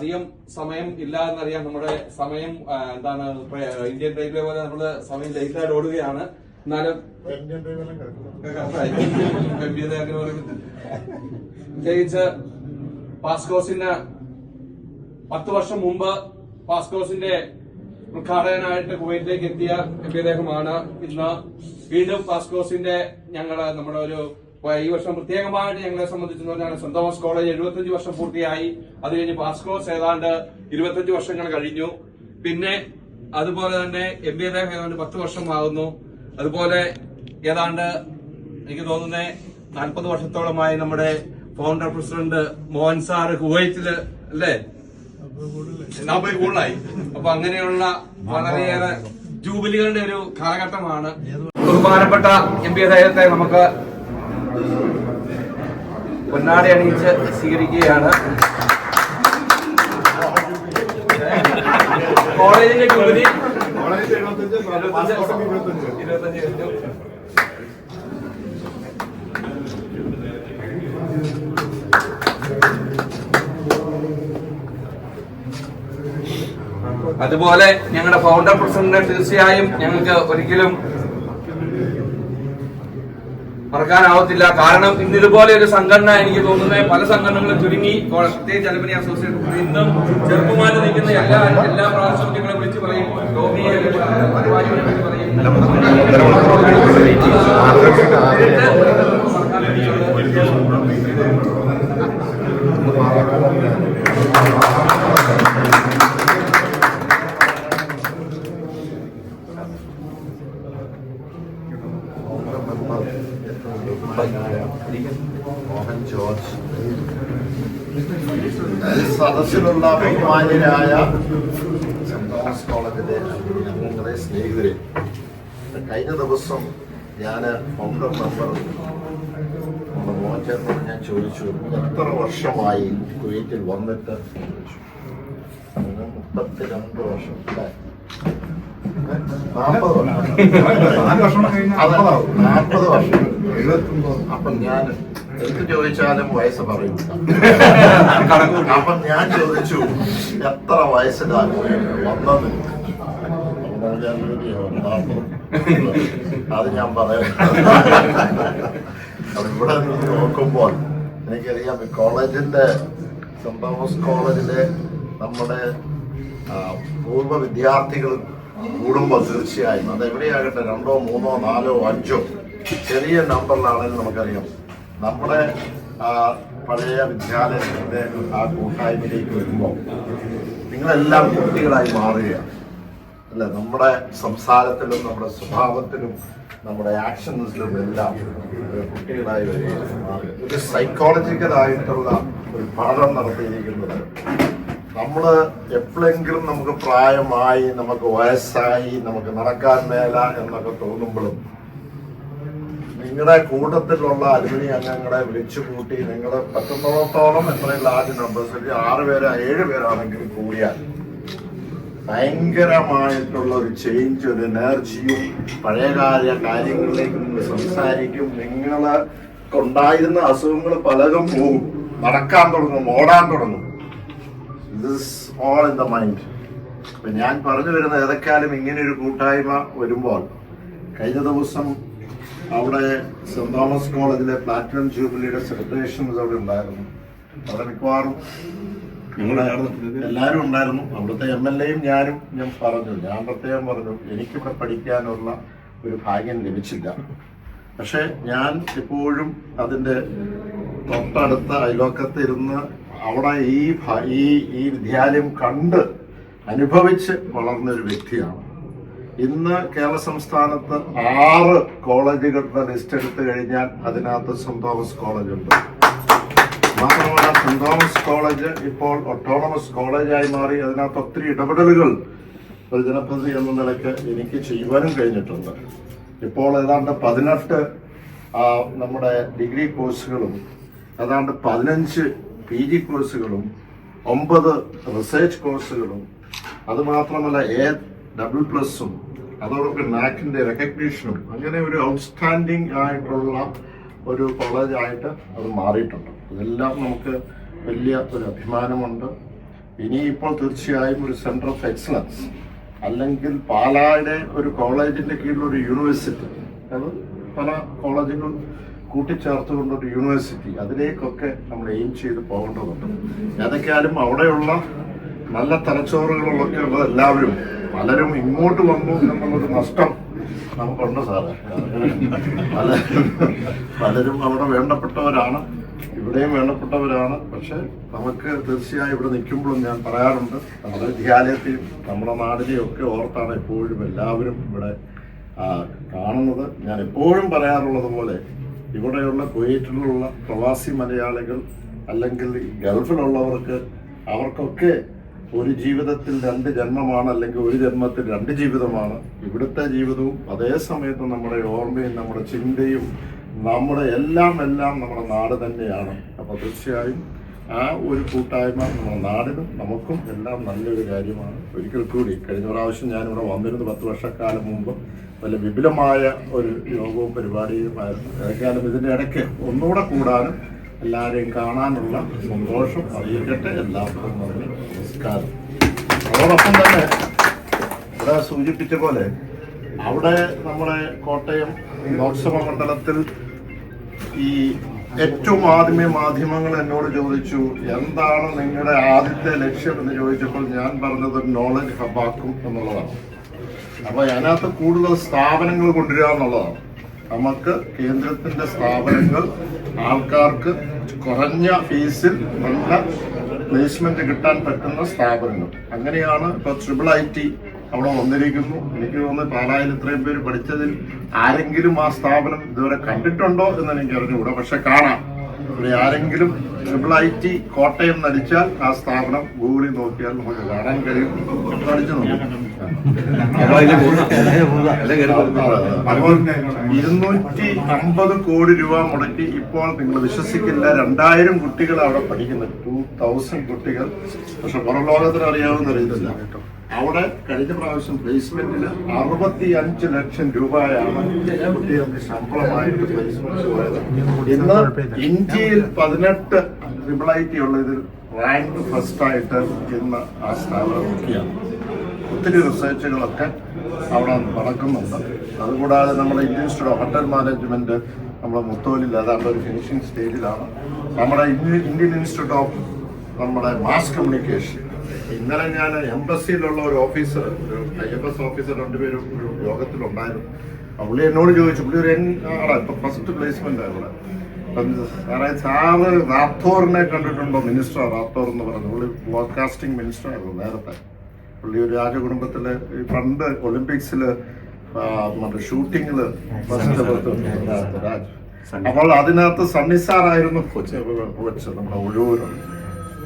അധികം സമയം ഇല്ല എന്നറിയാം. നമ്മുടെ സമയം എന്താണ് ഇന്ത്യൻ റെയിൽവേ പോലെ നമ്മള് സമയം ലേറ്റായിട്ട് ഓടുകയാണ്. എന്നാലും പ്രത്യേകിച്ച് പാസ്കോസിന് 10 വർഷം മുമ്പ് പാസ്കോസിന്റെ ഉദ്ഘാടകനായിട്ട് കുവൈറ്റിലേക്ക് എത്തിയ അദ്ദേഹമാണ്. ഇന്ന് വീണ്ടും പാസ്കോസിന്റെ നമ്മുടെ ഒരു ഈ വർഷം പ്രത്യേകമായിട്ട് ഞങ്ങളെ സംബന്ധിച്ച് പറഞ്ഞാൽ സെന്റ് തോമസ് കോളേജ് 75 വർഷം പൂർത്തിയായി. അത് കഴിഞ്ഞ് പാസ്കോസ് ഏതാണ്ട് 25 വർഷങ്ങൾ കഴിഞ്ഞു. പിന്നെ അതുപോലെ തന്നെ MBA ഏതാണ്ട് 10 വർഷമാകുന്നു. അതുപോലെ ഏതാണ്ട് എനിക്ക് തോന്നുന്നത് 40 വർഷത്തോളമായി നമ്മുടെ ഫൗണ്ടർ പ്രസിഡന്റ് മോഹൻ സാറ് കുവൈറ്റില് അല്ലേ 40 കൂടുതലായി. അപ്പൊ അങ്ങനെയുള്ള വളരെയേറെ ജൂബിലികളുടെ ഒരു കാലഘട്ടമാണ്. ബഹുമാനപ്പെട്ട MBA അദ്ദേഹത്തെ നമുക്ക് പൊന്നാടി അണിയിച്ച് സ്വീകരിക്കുകയാണ്. കോളേജിന്റെ ജൂബിലി 25 അതുപോലെ ഞങ്ങളുടെ ഫൗണ്ടർ പ്രസിഡന്റ് തീർച്ചയായും ഞങ്ങൾക്ക് ഒരിക്കലും മറക്കാനാവത്തില്ല. കാരണം ഇന്ന് ഇതുപോലെ ഒരു സംഘടന എനിക്ക് തോന്നുന്നത് പല സംഘടനകളും ചുരുങ്ങി. പ്രത്യേകിച്ച് അലുമിനി അസോസിയേഷൻ ഇന്നും ചെറുപ്പമായിട്ട് നിൽക്കുന്ന എല്ലാ പ്രാവശ്യങ്ങളെ വിളിച്ച് പറയും, ടോമിയെ മോഹൻ ജോർജ്, സദസ്സിലുള്ള ബഹുമാന്യരായ സെന്റ് തോമസ് കോളേജിലെ അംഗങ്ങളെ, സ്നേഹിതരെ, കഴിഞ്ഞ ദിവസം ഞാൻ ഫൗണ്ടർ മെമ്പർ മോഹൻ ചേട്ടനോട് ഞാൻ ചോദിച്ചു, എത്ര വർഷമായി കുവൈറ്റിൽ വന്നിട്ട്? 32 വർഷം. 40 വർഷം. അപ്പൊ ഞാൻ എന്ത് ചോദിച്ചാലും വയസ്സ് പറയും. അപ്പൊ ഞാൻ ചോദിച്ചു, എത്ര വയസ്സിലാണ് വന്നത്? അത് ഞാൻ പറയാം. ഇവിടെ നിന്ന് നോക്കുമ്പോൾ എനിക്കറിയാം, കോളേജിന്റെ സെന്റ് തോമസ് കോളേജിലെ നമ്മുടെ പൂർവ്വ വിദ്യാർത്ഥികൾ കൂടുമ്പോൾ തീർച്ചയായും അത് എവിടെയാകട്ടെ 2, 3, 4, 5 ചെറിയ നമ്പറിലാണെങ്കിലും നമുക്കറിയാം, നമ്മുടെ പഴയ വിദ്യാലയത്തിന്റെ ആ കൂട്ടായ്മയിലേക്ക് വരുമ്പോൾ നിങ്ങളെല്ലാം കുട്ടികളായി മാറുകയാണ് അല്ലെ? നമ്മുടെ സംസാരത്തിലും നമ്മുടെ സ്വഭാവത്തിലും നമ്മുടെ ആക്ഷൻസിലും എല്ലാം കുട്ടികളായി വരികയാണ്. ഒരു സൈക്കോളജിക്കലായിട്ടുള്ള ഒരു പഠനം നടത്തിയിരിക്കുന്നത്, നമ്മള് എപ്പോഴെങ്കിലും നമുക്ക് പ്രായമായി, നമുക്ക് വയസ്സായി, നമുക്ക് നടക്കാൻ മേല എന്നൊക്കെ തോന്നുമ്പോഴും നിങ്ങളുടെ കൂട്ടത്തിലുള്ള അലുമിനി അംഗങ്ങളെ വിളിച്ചുകൂട്ടി നിങ്ങൾ പറ്റുന്നിടത്തോളം എത്രയും ലാർജ് നമ്പേഴ്സ്, 6 പേര് 7 പേരാണെങ്കിലും കൂടിയാൽ ഭയങ്കരമായിട്ടുള്ള ഒരു ചേഞ്ച്, ഒരു എനർജിയും പഴയകാല കാര്യങ്ങളിലേക്ക് നിങ്ങൾ സംസാരിക്കും. നിങ്ങൾക്ക് ഉണ്ടായിരുന്ന അസുഖങ്ങൾ പലതും പോകും, നടക്കാൻ തുടങ്ങും, ഓടാൻ തുടങ്ങും. This all in the mind. അപ്പൊ ഞാൻ പറഞ്ഞു വരുന്ന ഏതൊക്കെയാലും ഇങ്ങനെ ഒരു കൂട്ടായ്മ വരുമ്പോൾ, കഴിഞ്ഞ ദിവസം അവിടെ സെന്റ് തോമസ് കോളേജിലെ പ്ലാറ്റിനം ജൂബിലിയുടെ സെലിബ്രേഷൻസ് അവിടെ ഉണ്ടായിരുന്നു. അവിടെ മിക്കവാറും എല്ലാവരും ഉണ്ടായിരുന്നു. അവിടുത്തെ MLAയും ഞാനും. ഞാൻ പ്രത്യേകം പറഞ്ഞു, എനിക്കിവിടെ പഠിക്കാനുള്ള ഒരു ഭാഗ്യം ലഭിച്ചില്ല. പക്ഷെ ഞാൻ എപ്പോഴും അതിൻ്റെ തൊട്ടടുത്ത അയലോക്കത്ത് ഇരുന്ന് അവിടെ ഈ വിദ്യാലയം കണ്ട് അനുഭവിച്ച് വളർന്നൊരു വ്യക്തിയാണ്. ഇന്ന് കേരള സംസ്ഥാനത്ത് 6 കോളേജുകളുടെ ലിസ്റ്റ് എടുത്തു കഴിഞ്ഞാൽ അതിനകത്ത് സെന്റ് തോമസ് കോളേജ് ഉണ്ട്. മാത്രമല്ല, സെന്റ് തോമസ് കോളേജ് ഇപ്പോൾ ഓട്ടോണമസ് കോളേജായി മാറി. അതിനകത്ത് ഒത്തിരി ഇടപെടലുകൾ ഒരു ജനപ്രതിനിധി എന്ന നിലയ്ക്ക് എനിക്ക് ചെയ്യുവാനും കഴിഞ്ഞിട്ടുണ്ട്. ഇപ്പോൾ ഏതാണ്ട് 18 നമ്മുടെ ഡിഗ്രി കോഴ്സുകളും ഏതാണ്ട് 15 PG കോഴ്സുകളും 9 റിസർച്ച് കോഴ്സുകളും, അതുമാത്രമല്ല A++ഉം അതോടൊപ്പം നാക്കിന്റെ റെക്കഗ്നീഷനും, അങ്ങനെ ഒരു ഔട്ട്സ്റ്റാൻഡിങ് ആയിട്ടുള്ള ഒരു കോളേജായിട്ട് അത് മാറിയിട്ടുണ്ട്. ഇതെല്ലാം നമുക്ക് വലിയ ഒരു അഭിമാനമുണ്ട്. ഇനിയിപ്പോൾ തീർച്ചയായും ഒരു സെന്റർ ഓഫ് എക്സലൻസ്, അല്ലെങ്കിൽ പാലായുടെ ഒരു കോളേജിന്റെ കീഴിൽ ഒരു യൂണിവേഴ്സിറ്റി, അത് പല കോളേജുകൾ കൂട്ടിച്ചേർത്തുകൊണ്ട് ഒരു യൂണിവേഴ്സിറ്റി, അതിലേക്കൊക്കെ നമ്മൾ എയിം ചെയ്ത് പോകേണ്ടതുണ്ട്. ഏതൊക്കെയാലും അവിടെയുള്ള നല്ല തലച്ചോറുകളൊക്കെ ഉള്ളത് എല്ലാവരും പലരും ഇങ്ങോട്ട് വന്നു എന്നുള്ളൊരു നഷ്ടം നമുക്കുണ്ട് സാറേ. പലരും അവിടെ വേണ്ടപ്പെട്ടവരാണ്, ഇവിടെയും വേണ്ടപ്പെട്ടവരാണ്. പക്ഷെ നമുക്ക് തീർച്ചയായും ഇവിടെ നിൽക്കുമ്പോഴും ഞാൻ പറയാറുണ്ട്, നമ്മുടെ വിദ്യാലയത്തെയും നമ്മുടെ നാടിനെയും ഒക്കെ ഓർത്താണ് എപ്പോഴും എല്ലാവരും ഇവിടെ കാണുന്നത്. ഞാൻ എപ്പോഴും പറയാറുള്ളത് പോലെ ഇവിടെയുള്ള കുവൈറ്റിലുള്ള പ്രവാസി മലയാളികൾ അല്ലെങ്കിൽ ഗൾഫിലുള്ളവർക്ക് അവർക്കൊക്കെ ഒരു ജീവിതത്തിൽ 2 ജന്മമാണ്, അല്ലെങ്കിൽ ഒരു ജന്മത്തിൽ 2 ജീവിതമാണ്. ഇവിടുത്തെ ജീവിതവും അതേ സമയത്ത് നമ്മുടെ ഓർമ്മയും നമ്മുടെ ചിന്തയും നമ്മുടെ എല്ലാം നമ്മുടെ നാട് തന്നെയാണ്. അപ്പോൾ തീർച്ചയായും ആ ഒരു കൂട്ടായ്മ നമ്മുടെ നാടിനും നമുക്കും എല്ലാം നല്ലൊരു കാര്യമാണ്. ഒരിക്കൽ കൂടി കഴിഞ്ഞ പ്രാവശ്യം ഞാനിവിടെ വന്നിരുന്നു 10 വർഷക്കാലം മുമ്പ്. നല്ല വിപുലമായ ഒരു യോഗവും പരിപാടിയുമായിരുന്നു. ഏതായാലും ഇതിൻ്റെ ഇടയ്ക്ക് ഒന്നുകൂടെ കൂടാനും എല്ലാവരെയും കാണാനുള്ള സന്തോഷം അറിയിക്കട്ടെ. എല്ലാവർക്കും നന്ദി, നമസ്കാരം. അതോടൊപ്പം തന്നെ ഇവിടെ സൂചിപ്പിച്ച പോലെ അവിടെ നമ്മുടെ കോട്ടയം ലോക്സഭ മണ്ഡലത്തിൽ ഈ ഏറ്റവും ആദ്യമേ മാധ്യമങ്ങൾ എന്നോട് ചോദിച്ചു, എന്താണ് നിങ്ങളുടെ ആദ്യത്തെ ലക്ഷ്യം എന്ന് ചോദിച്ചപ്പോൾ ഞാൻ പറഞ്ഞത് നോളജ് ഹബാക്കും എന്നുള്ളതാണ്. അപ്പോൾ അതിനകത്ത് കൂടുതൽ സ്ഥാപനങ്ങൾ കൊണ്ടുവരിക എന്നുള്ളതാണ്. നമുക്ക് കേന്ദ്രത്തിന്റെ സ്ഥാപനങ്ങൾ ആൾക്കാർക്ക് കുറഞ്ഞ ഫീസിൽ നല്ല പ്ലേസ്മെന്റ് കിട്ടാൻ പറ്റുന്ന സ്ഥാപനങ്ങൾ. അങ്ങനെയാണ് ഇപ്പൊ IIIT അവിടെ വന്നിരിക്കുന്നു. എനിക്ക് തോന്നുന്നു പാലായിൽ ഇത്രയും പേര് പഠിച്ചതിൽ ആരെങ്കിലും ആ സ്ഥാപനം ഇതുവരെ കണ്ടിട്ടുണ്ടോ എന്ന് എനിക്ക് അറിഞ്ഞുകൂടാ. പക്ഷെ കാണാം, ഇവിടെ ആരെങ്കിലും IIIT കോട്ടയം നടിച്ചാൽ ആ സ്ഥാപനം ഗൂഗിളിൽ നോക്കിയാൽ നമുക്ക് കാണാൻ കഴിയും. പഠിച്ചു നോക്കും. അപ്പോൾ 250 കോടി രൂപ മുടക്കി ഇപ്പോൾ നിങ്ങൾ വിശ്വസിക്കില്ല 2000 കുട്ടികൾ അവിടെ പഠിക്കുന്നത്, 2000 കുട്ടികൾ. പക്ഷെ പുറം ലോകത്തിന് അറിയാവുന്ന അറിയത്തില്ല. അവിടെ കഴിഞ്ഞ പ്രാവശ്യം പ്ലേസ്മെന്റിന് 65 ലക്ഷം രൂപയാണ് കുട്ടികൾക്ക് ശമ്പളമായിട്ട് പ്ലേസ്മെന്റ് പോയത്. ഇന്ന് ഇന്ത്യയിൽ 18 IIIT ഉള്ളതിൽ റാങ്ക് ഫസ്റ്റായിട്ട് ഇന്ന് ആ സ്ഥാപനം നോക്കിയാണ്. ഒത്തിരി റിസർച്ചുകളൊക്കെ അവിടെ നടക്കുന്നുണ്ട്. അതുകൂടാതെ നമ്മുടെ Indian institute of hotel management നമ്മുടെ മുത്തോലിൽ ഏതാണ്ട് ഒരു ഫിനിഷിംഗ് സ്റ്റേജിലാണ്. നമ്മുടെ ഇന്ത്യൻ ഇൻസ്റ്റിറ്റ്യൂട്ട് ഓഫ് നമ്മുടെ മാസ് കമ്മ്യൂണിക്കേഷൻ, ഇന്നലെ ഞാൻ എംബസിയിലുള്ള ഒരു ഓഫീസർ, IFS ഓഫീസർ 2 പേരും ഒരു യോഗത്തിലുണ്ടായിരുന്നു. പുള്ളി എന്നോട് ചോദിച്ചു, പുള്ളി ഒരു ഇപ്പൊ ഫസ്റ്റ് പ്ലേസ്മെന്റ് ആണ് ഇവിടെ. സാറ് റാത്തോറിനെ കണ്ടിട്ടുണ്ടോ? മിനിസ്റ്റർ റാത്തോർ എന്ന് പറഞ്ഞു. പുള്ളി ബ്രോഡ്കാസ്റ്റിംഗ് മിനിസ്റ്റർ ആയിരുന്നു നേരത്തെ. പുള്ളി ഒരു രാജകുടുംബത്തില് പണ്ട് ഒളിമ്പിക്സില് മറ്റേ ഷൂട്ടിങ്ങില് രാജ്. അപ്പോൾ അതിനകത്ത് സണ്ണിസാറായിരുന്നു നമ്മുടെ ഒഴൂരും.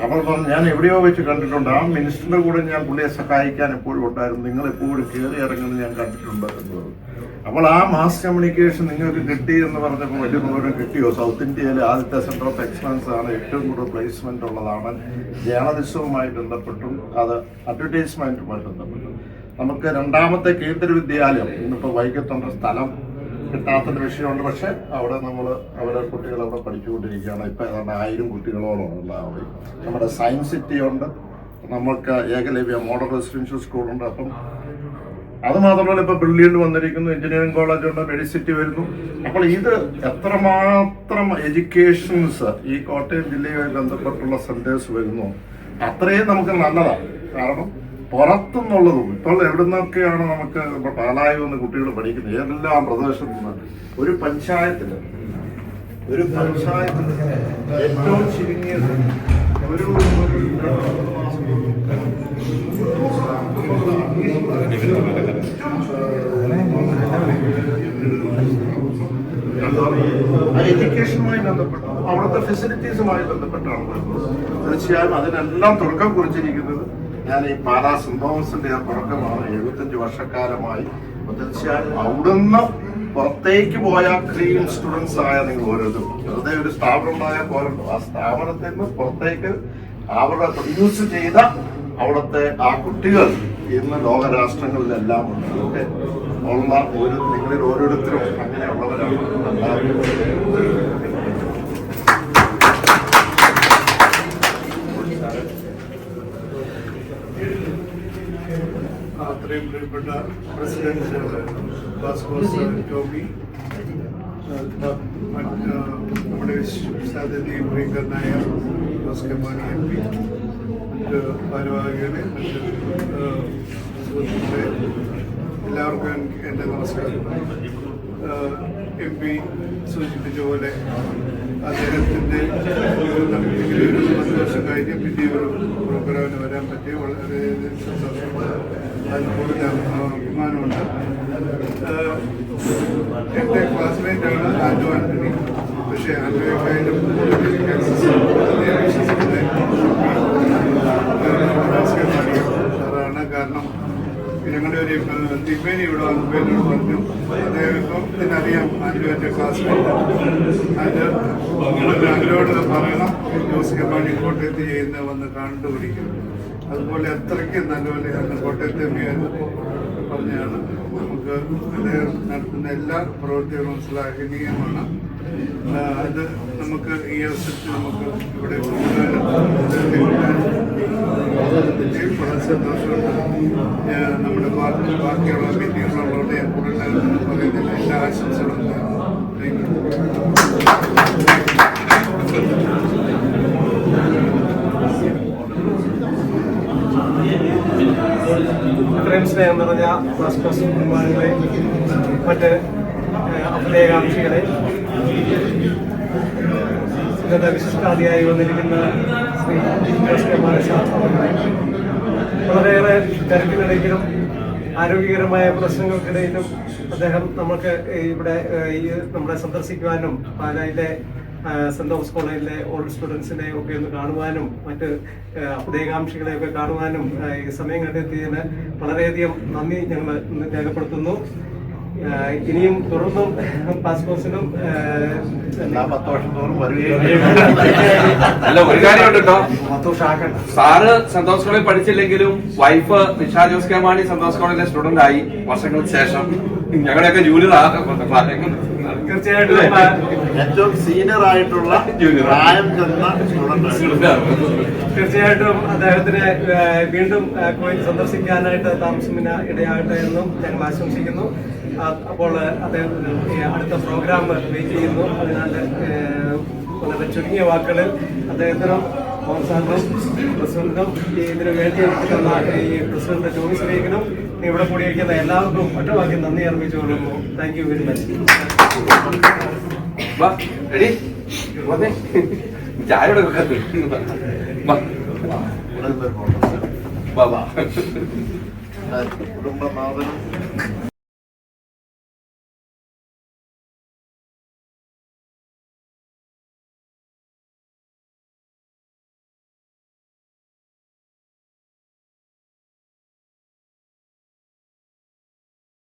അപ്പോൾ പറഞ്ഞു, ഞാൻ എവിടെയോ വെച്ച് കണ്ടിട്ടുണ്ട്, ആ മിനിസ്റ്ററിന്റെ കൂടെ ഞാൻ പുള്ളിയെ സഹായിക്കാൻ എപ്പോഴും ഉണ്ടായിരുന്നു, നിങ്ങൾ എപ്പോഴും കയറി ഇറങ്ങുന്നത് ഞാൻ കണ്ടിട്ടുണ്ട് എന്ന് പറഞ്ഞു. അപ്പോൾ ആ മാസ് കമ്മ്യൂണിക്കേഷൻ നിങ്ങൾക്ക് കിട്ടി എന്ന് പറഞ്ഞപ്പോൾ വലിയ ദൂരം കിട്ടിയോ? സൗത്ത് ഇന്ത്യയിലെ ആദ്യത്തെ സെന്റർ ഓഫ് എക്സലൻസ് ആണ്, ഏറ്റവും കൂടുതൽ പ്ലേസ്മെന്റ് ഉള്ളതാണ്. ജേർണലിസവുമായി ബന്ധപ്പെട്ടും അത് അഡ്വർടൈസ്മെന്റുമായി ബന്ധപ്പെട്ടും നമുക്ക് 2ാമത്തെ കേന്ദ്ര വിദ്യാലയം ഇന്നിപ്പോൾ വൈക്കത്തുണ്ട്. സ്ഥലം കിട്ടാത്തൊരു വിഷയമുണ്ട്. പക്ഷെ അവിടെ അവരെ കുട്ടികൾ അവിടെ പഠിച്ചുകൊണ്ടിരിക്കുകയാണ്. ഇപ്പം ഏതാണ്ട് 1000 കുട്ടികളോളം ഉണ്ടാവും. നമ്മുടെ സയൻസ് സിറ്റി ഉണ്ട്, നമുക്ക് ഏകലവ്യ മോഡൽ റെസിഡൻഷ്യൽ സ്കൂളുണ്ട്. അപ്പം അത് മാത്രമല്ല ഇപ്പൊ ബ്രില്യൻ്റ് വന്നിരിക്കുന്നു, എഞ്ചിനീയറിംഗ് കോളേജ് ഉണ്ട്, മെഡിസിറ്റി വരുന്നു. അപ്പോൾ ഇത് എത്രമാത്രം എഡ്യൂക്കേഷൻസ് ഈ കോട്ടയം ജില്ലയുമായി ബന്ധപ്പെട്ടുള്ള സെന്റേഴ്സ് വരുന്നു, അത്രയും നമുക്ക് നല്ലതാണ്. കാരണം പുറത്തുനിന്നുള്ളതും ഇപ്പോൾ എവിടെ നിന്നൊക്കെയാണ് നമുക്ക് പാലായി വന്ന് കുട്ടികൾ പഠിക്കുന്നത്, ഏതെല്ലാം പ്രദേശത്തു നിന്ന്. ഒരു പഞ്ചായത്തില് ഏറ്റവും ചുരുങ്ങിയത് ഒരു എഡ്യൂക്കേഷനുമായി ബന്ധപ്പെട്ട് അവിടുത്തെ ഫെസിലിറ്റീസുമായി ബന്ധപ്പെട്ടാണ് വരുന്നത്. തീർച്ചയായും അതിനെല്ലാം തുടക്കം കുറിച്ചിരിക്കുന്നത് ഞാൻ ഈ പാലാ സെന്റ് തോമസിന്റെ തുടക്കമാണ്. 75 വർഷക്കാലമായി. തീർച്ചയായും അവിടുന്ന് പുറത്തേക്ക് പോയ ക്ലീൻ സ്റ്റുഡൻസ് ആയ നിങ്ങൾ ഓരോരുത്തരും വെറുതെ ഒരു സ്ഥാപനം ഉണ്ടായാൽ പോലുണ്ടോ, ആ സ്ഥാപനത്തിൽ നിന്ന് പുറത്തേക്ക് അവരുടെ പ്രൊഡ്യൂസ് ചെയ്ത അവിടുത്തെ ആ കുട്ടികൾ ഇന്ന് ലോകരാഷ്ട്രങ്ങളിലെല്ലാം ഉണ്ട്. ഉള്ള നിങ്ങളിൽ ഓരോരുത്തരും അങ്ങനെയുള്ളവരാണ്. എല്ലാവരും അത്രയും പ്രിയപ്പെട്ട പ്രസിഡന്റ് ഭാസ്കോസ് ടോമി, നമ്മുടെ സാധ്യതയും പ്രിയങ്കരനായ Jose K Mani M P, മറ്റ് ഭാരവാഹികളെ, മറ്റ് സുഹൃത്തുക്കളെ, എല്ലാവർക്കും എൻ്റെ നമസ്കാരം. എം പി സൂചിപ്പിച്ച പോലെ അദ്ദേഹത്തിൻ്റെ ഒരു 10 വർഷം കഴിഞ്ഞ് പിന്നെ ഒരു പ്രോഗ്രാമിന് വരാൻ പറ്റി വളരെയധികം സന്തോഷമുണ്ട്. അതിന് കൂടുതൽ അഭിമാനമുണ്ട്. എൻ്റെ ക്ലാസ്മേറ്റാണ് ആൻഡോ ആൻ്റണി. പക്ഷേ ആൻഡോയെക്കായാലും സാറാണ്. കാരണം ഞങ്ങളുടെ ഒരു തിരുമേനി ഇവിടെ വന്നപ്പോൾ എന്നോട് പറഞ്ഞു, അദ്ദേഹം ഇതിനറിയാം ആൻഡോയുടെ ക്ലാസ്മേറ്റ്, ആൻഡോയോട് പറയണം ജോസ് കെ മാണി കോട്ടയത്ത് ചെയ്യുന്ന വന്ന് കണ്ടുപിടിക്കും. അതുപോലെ അത്രയ്ക്ക് നല്ലപോലെ കോട്ടയത്തെ പറഞ്ഞാണ്. നമുക്ക് അദ്ദേഹം നടത്തുന്ന എല്ലാ പ്രവൃത്തികളും ശ്ലാഘനീയമാണ്. അത് നമുക്ക് ഈ അവസരത്തിൽ നമുക്ക് ഇവിടെ വളരെ സന്തോഷമുണ്ട്. നമ്മുടെ ബാക്കിയുള്ള മീറ്റിങ്ങുകളുള്ളവരുടെ കൂടുതൽ പറയുന്നതിൽ എല്ലാ ആശംസകളും. ഇത്രയും സ്നേഹം നിറഞ്ഞ ഭാസ്കോസ് കുമാരങ്ങളെ, മറ്റ് അഭ്യുദയകാംക്ഷികളെ, ഇന്നത്തെ വിശിഷ്ടാതിയായി വന്നിരിക്കുന്ന ശ്രീ ജോസ് കെ മാണി ശാസ്ത്രങ്ങളെ, വളരെയേറെ തിരക്കിനിടയിലും ആരോഗ്യകരമായ പ്രശ്നങ്ങൾക്കിടയിലും അദ്ദേഹം നമുക്ക് ഇവിടെ നമ്മളെ സന്ദർശിക്കുവാനും പാലായിലെ സെന്റ് തോമസ് കോളേജിലെ ഓൾഡ് സ്റ്റുഡൻസിനെ ഒക്കെ ഒന്ന് കാണുവാനും മറ്റ് ഉദയകാംക്ഷികളെയൊക്കെ കാണുവാനും സമയം കണ്ടെത്തിയതിന് വളരെയധികം നന്ദി ഞങ്ങൾ രേഖപ്പെടുത്തുന്നു. ഇനിയും തുടർന്നും പാസ്പോർട്സിനും അല്ല, ഒരു കാര്യമുണ്ട് കേട്ടോ. സാറ് സന്തോഷ് കോളേജിൽ പഠിച്ചില്ലെങ്കിലും വൈഫ് നിഷ ജോസ് കെ മാണി സന്തോഷ് കോളേജിലെ സ്റ്റുഡന്റ് ആയി വർഷങ്ങൾക്ക് ശേഷം. ഞങ്ങളുടെയൊക്കെ ജൂനിയർ തീർച്ചയായിട്ടും ഏറ്റവും സീനിയർ ആയിട്ടുള്ള പ്രായം ചെന്ന സ്റ്റുഡന്റ്. തീർച്ചയായിട്ടും അദ്ദേഹത്തിന് വീണ്ടും കോളേജ് സന്ദർശിക്കാനായിട്ട് താമസത്തിന് ഇടയാകട്ടെ എന്നും ഞങ്ങൾ ആശംസിക്കുന്നു. അപ്പോൾ അദ്ദേഹത്തിന് അടുത്ത പ്രോഗ്രാം വെയിറ്റ് ചെയ്യുന്നു. അതിനാൽ വളരെ ചുരുങ്ങിയ വാക്കുകളിൽ അദ്ദേഹത്തിനും മോഹൻസാറിനും പ്രസിഡന്റിനും ഇതിനു വേണ്ടി തന്ന ഈ പ്രസിഡന്റ് ടോമി സുരേഖിനും ഇവിടെ കൂടിയിരിക്കുന്ന എല്ലാവർക്കും ഒറ്റവാക്കി നന്ദി അർപ്പിച്ചുകൊള്ളുന്നു. Thank you very much. ചായ കുടുംബനാഥനും